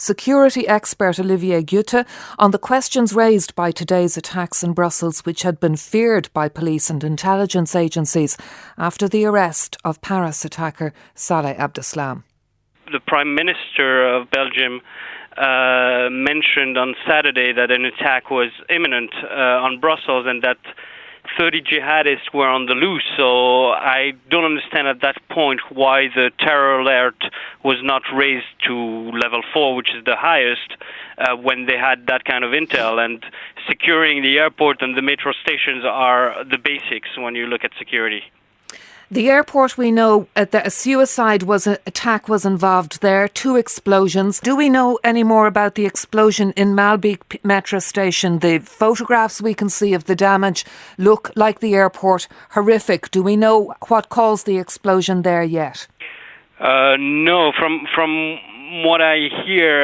security expert Olivier Gutte on the questions raised by today's attacks in Brussels, which had been feared by police and intelligence agencies after the arrest of Paris attacker Saleh Abdeslam. The Prime Minister of Belgium mentioned on Saturday that an attack was imminent on Brussels and that 30 jihadists were on the loose. So I don't understand at that point why the terror alert was not raised to level 4, which is the highest, when they had that kind of intel. And securing the airport and the metro stations are the basics when you look at security. The airport, we know that a attack was involved there, 2 explosions. Do we know any more about the explosion in Malby metro station? The photographs we can see of the damage look like the airport, horrific. Do we know what caused the explosion there yet? No, from what I hear,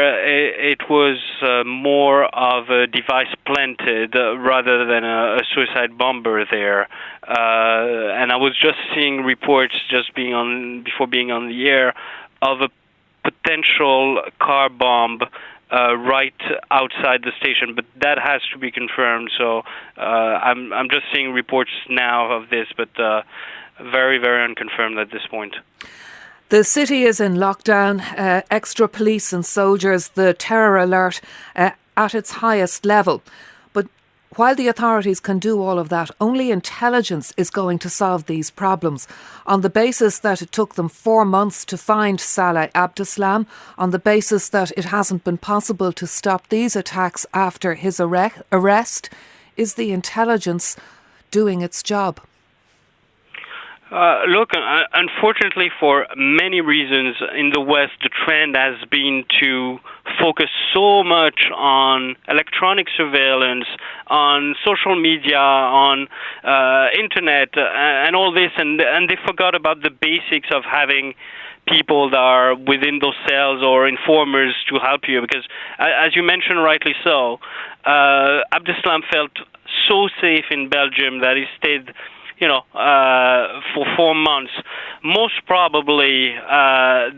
it was more of a device planted rather than a suicide bomber there. And I was just seeing reports before being on the air of a potential car bomb right outside the station, but that has to be confirmed. So I'm just seeing reports now of this, but very, very unconfirmed at this point. The city is in lockdown, extra police and soldiers, the terror alert at its highest level. But while the authorities can do all of that, only intelligence is going to solve these problems. On the basis that it took them 4 months to find Saleh Abdeslam, on the basis that it hasn't been possible to stop these attacks after his arrest, is the intelligence doing its job? Look, unfortunately, for many reasons in the West, the trend has been to focus so much on electronic surveillance, on social media, on internet, and all this, and they forgot about the basics of having people that are within those cells or informers to help you. Because, as you mentioned rightly so, Abdeslam felt so safe in Belgium that he stayed for 4 months. Most probably,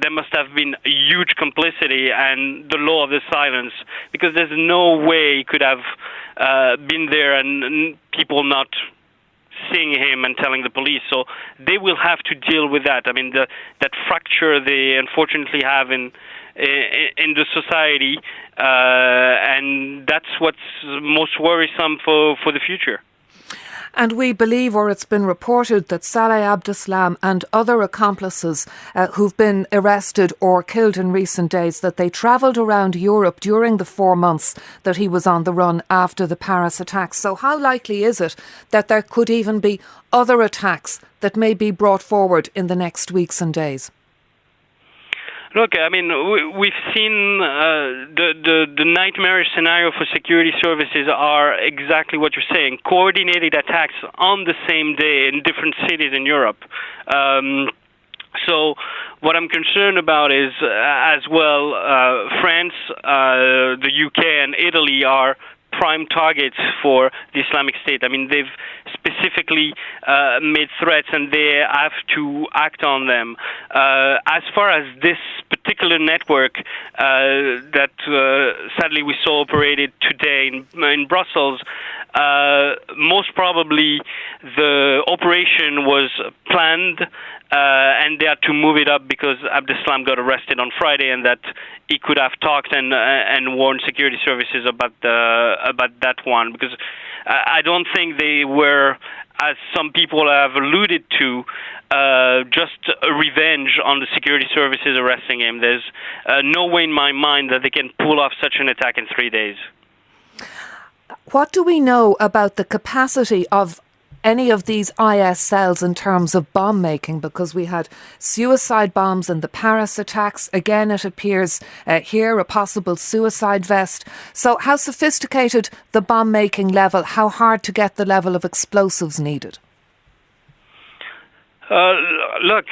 there must have been a huge complicity and the law of the silence, because there's no way he could have been there and people not seeing him and telling the police. So they will have to deal with that. I mean, that fracture they unfortunately have in the society, and that's what's most worrisome for the future. And we believe, or it's been reported, that Saleh Abdeslam and other accomplices who've been arrested or killed in recent days, that they travelled around Europe during the 4 months that he was on the run after the Paris attacks. So how likely is it that there could even be other attacks that may be brought forward in the next weeks and days? Look, I mean, we've seen the nightmarish scenario for security services are exactly what you're saying: coordinated attacks on the same day in different cities in Europe. So what I'm concerned about is, as well, France, the UK, and Italy are prime targets for the Islamic State. I mean, they've specifically made threats and they have to act on them. As far as this particular network that sadly we saw operated today in Brussels, most probably the operation was planned and they had to move it up because Abdeslam got arrested on Friday, and that he could have talked and warned security services about that one, because I don't think they were, as some people have alluded to, just a revenge on the security services arresting him. There's no way in my mind that they can pull off such an attack in 3 days. What do we know about the capacity of any of these IS cells in terms of bomb making? Because we had suicide bombs in the Paris attacks. Again, it appears here a possible suicide vest. So how sophisticated the bomb making level, how hard to get the level of explosives needed? Look,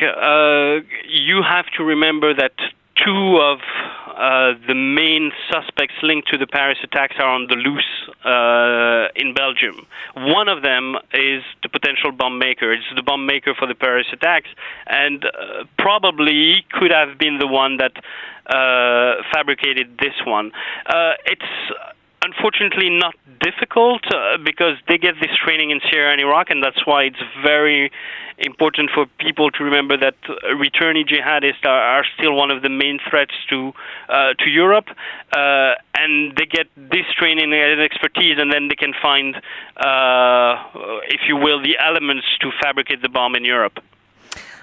you have to remember that two of the main suspects linked to the Paris attacks are on the loose in Belgium. One of them is the potential bomb maker. It's the bomb maker for the Paris attacks, and probably could have been the one that fabricated this one. It's unfortunately not difficult because they get this training in Syria and Iraq, and that's why it's very important for people to remember that returning jihadists are still one of the main threats to Europe, and they get this training and expertise, and then they can find, if you will, the elements to fabricate the bomb in Europe.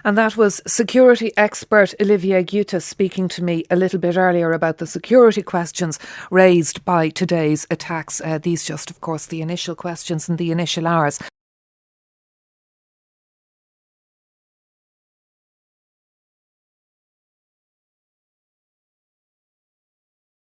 And that was security expert Olivier Guta speaking to me a little bit earlier about the security questions raised by today's attacks. These just, of course, the initial questions and the initial hours.